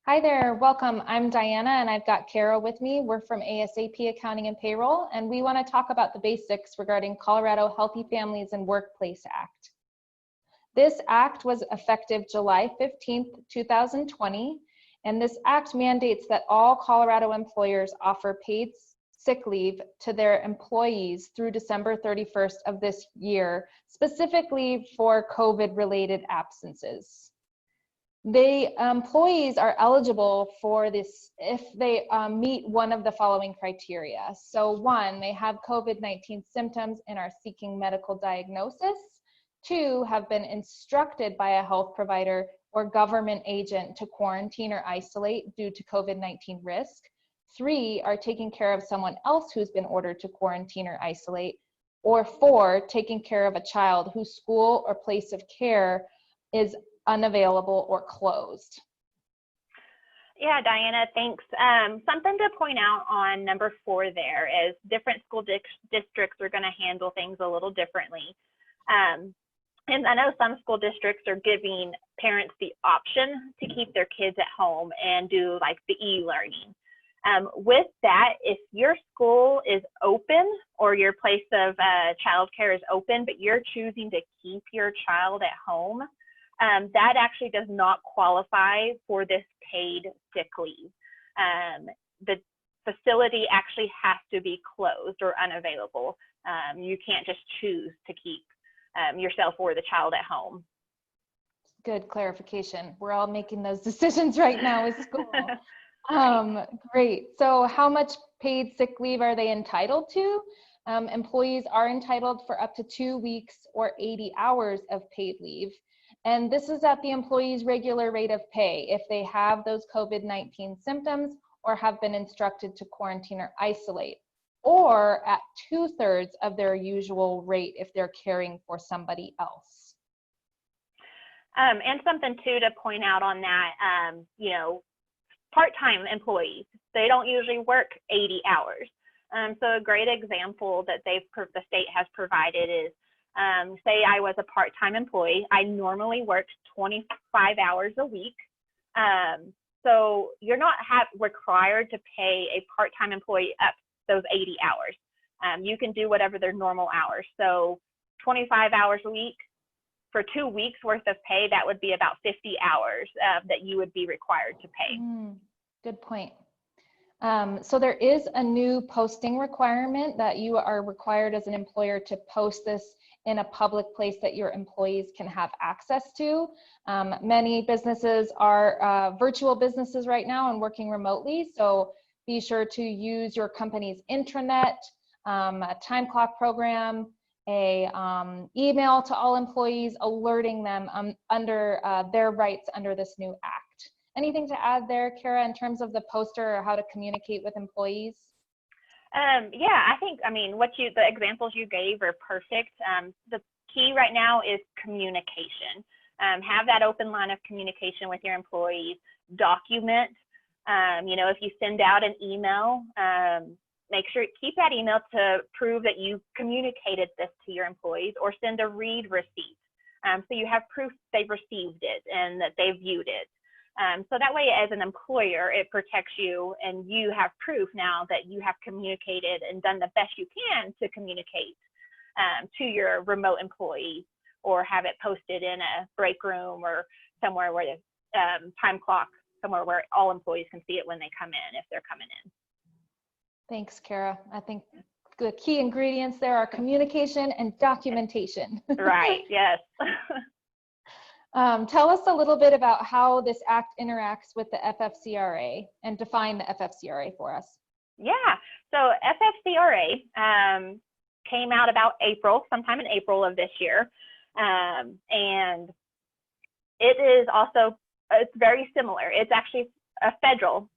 Hi there, welcome. I'm Diana and I've got Kara with me. We're from ASAP Accounting and Payroll, and we want to talk about the basics regarding Colorado Healthy Families and Workplace Act. This act was effective July 15th, 2020, and this act mandates that all Colorado employers offer paid sick leave to their employees through December 31st of this year, specifically for COVID-related absences. The employees are eligible for this if they meet one of the following criteria. So one, they have COVID-19 symptoms and are seeking medical diagnosis. Two, have been instructed by a health provider or government agent to quarantine or isolate due to COVID-19 risk. Three, are taking care of someone else who's been ordered to quarantine or isolate. Or four, taking care of a child whose school or place of care is unavailable or closed. Yeah, Diana, thanks. Something to point out on number 4 there is different school districts are going to handle things a little differently. And I know some school districts are giving parents the option to keep their kids at home and do like the e-learning. With that, if your school is open or your place of childcare is open, but you're choosing to keep your child at home, that actually does not qualify for this paid sick leave. The facility actually has to be closed or unavailable. You can't just choose to keep yourself or the child at home. Good clarification. We're all making those decisions right now with school. Great. So how much paid sick leave are they entitled to? Employees are entitled for up to 2 weeks or 80 hours of paid leave. And this is at the employee's regular rate of pay if they have those COVID-19 symptoms or have been instructed to quarantine or isolate, or at 2/3 of their usual rate if they're caring for somebody else. And something too to point out on that, part-time employees, they don't usually work 80 hours. So a great example that the state has provided is, say I was a part-time employee, I normally worked 25 hours a week. So you're not required to pay a part-time employee up those 80 hours. You can do whatever their normal hours. So 25 hours a week for 2 weeks worth of pay, that would be about 50 hours that you would be required to pay. Good point. So there is a new posting requirement that you are required as an employer to post this in a public place that your employees can have access to. Many businesses are virtual businesses right now and working remotely, so be sure to use your company's intranet, a time clock program, a email to all employees alerting them under their rights under this new act. Anything to add there, Kara, in terms of the poster or how to communicate with employees? Yeah, the examples you gave are perfect. The key right now is communication. Have that open line of communication with your employees. Document, if you send out an email, make sure keep that email to prove that you communicated this to your employees, or send a read receipt. So you have proof they've received it and that they viewed it. So that way, as an employer, it protects you, and you have proof now that you have communicated and done the best you can to communicate to your remote employees, or have it posted in a break room or somewhere where the time clock, somewhere where all employees can see it when they come in, if they're coming in. Thanks, Kara. I think the key ingredients there are communication and documentation. Right, yes. Tell us a little bit about how this act interacts with the FFCRA, and define the FFCRA for us. Yeah, so FFCRA came out about sometime in April of this year. And it is also, it's very similar. It's actually a federal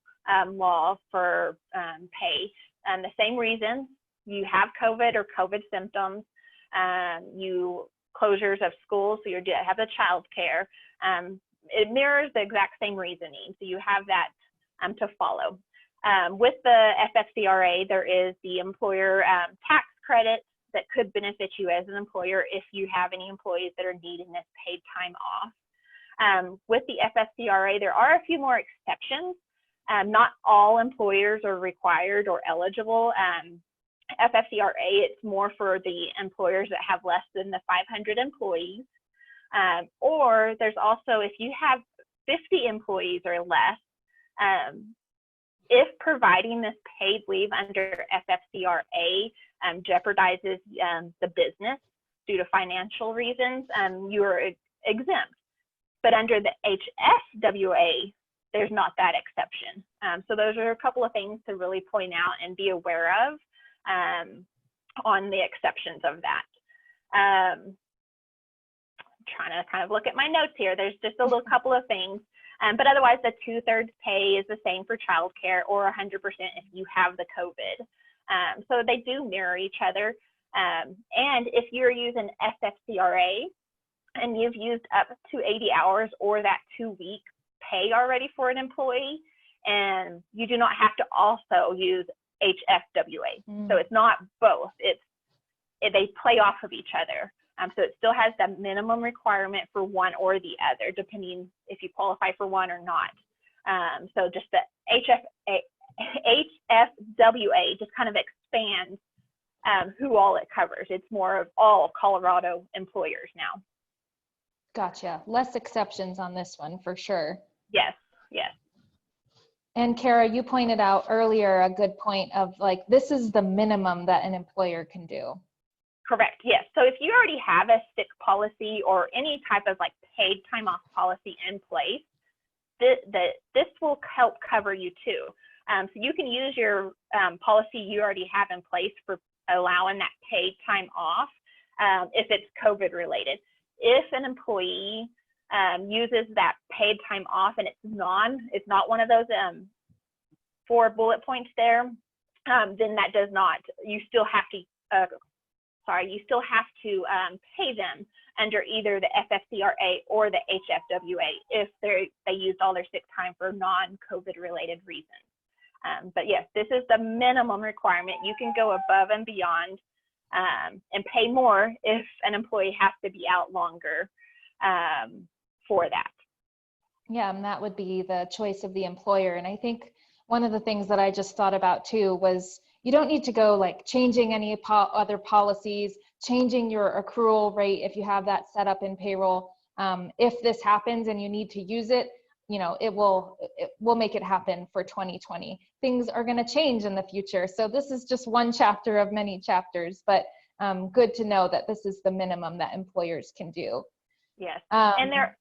law for pay. The same reasons: you have COVID or COVID symptoms, closures of schools, so you have the child care. It mirrors the exact same reasoning, so you have that to follow. With the FFCRA, there is the employer tax credit that could benefit you as an employer if you have any employees that are needing this paid time off. With the FFCRA, there are a few more exceptions. Not all employers are required or eligible. FFCRA, it's more for the employers that have less than the 500 employees. Or there's also, if you have 50 employees or less, if providing this paid leave under FFCRA jeopardizes the business due to financial reasons, you are exempt. But under the HSWA, there's not that exception. So those are a couple of things to really point out and be aware of on the exceptions of that. I'm trying to kind of look at my notes here. There's just a little couple of things. But otherwise, the 2/3 pay is the same for childcare, or 100% if you have the COVID. So they do mirror each other. And if you're using FFCRA and you've used up to 80 hours or that 2-week pay already for an employee, and you do not have to also use HFWA. So it's not both. They play off of each other. So it still has the minimum requirement for one or the other, depending if you qualify for one or not. So just the HFWA just kind of expands who all it covers. It's more of all Colorado employers now. Gotcha. Less exceptions on this one for sure. Yes, yes. And Kara, you pointed out earlier a good point of like, this is the minimum that an employer can do. Correct, yes. So if you already have a sick policy or any type of like paid time off policy in place, this will help cover you too. So you can use your policy you already have in place for allowing that paid time off if it's COVID related. If an employee uses that paid time off and it's not one of those 4 bullet points there, then that does not, you still have to pay them under either the FFCRA or the HFWA if they used all their sick time for non-COVID related reasons. But yes, this is the minimum requirement. You can go above and beyond and pay more if an employee has to be out longer for that. Yeah, and that would be the choice of the employer. And I think one of the things that I just thought about too was you don't need to go like changing any other policies, changing your accrual rate if you have that set up in payroll. If this happens and you need to use it, it will make it happen for 2020. Things are going to change in the future. So this is just one chapter of many chapters, but good to know that this is the minimum that employers can do. Yes. And there,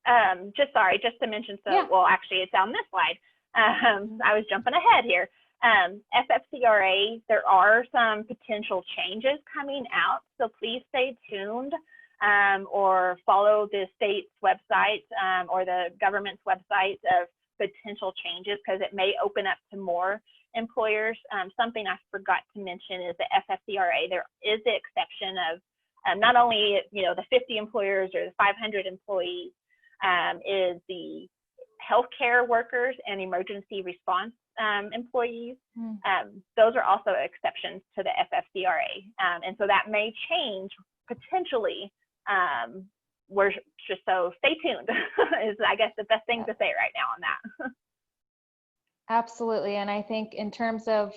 just to mention, well, actually it's on this slide. I was jumping ahead here. FFCRA, there are some potential changes coming out, so please stay tuned or follow the state's website or the government's website of potential changes, because it may open up to more employers. Something I forgot to mention is the FFCRA. There is the exception of not only the 50 employers or the 500 employees, is the healthcare workers and emergency response employees. Those are also exceptions to the FFCRA, and so that may change potentially. So stay tuned is I guess the best thing to say right now on that. Absolutely. And I think in terms of,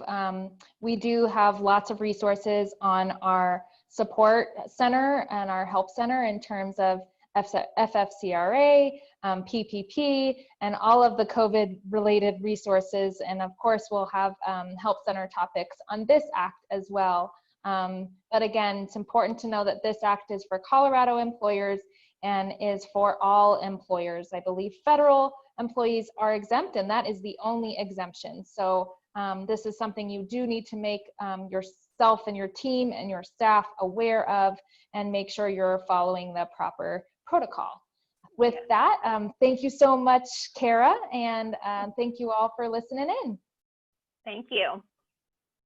we do have lots of resources on our support center and our help center in terms of FFCRA, PPP, and all of the COVID related resources. And of course, we'll have help center topics on this act as well. But again, it's important to know that this act is for Colorado employers and is for all employers. I believe federal employees are exempt, and that is the only exemption. So this is something you do need to make yourself and your team and your staff aware of, and make sure you're following the proper protocol. With that, thank you so much, Kara, and thank you all for listening in. Thank you.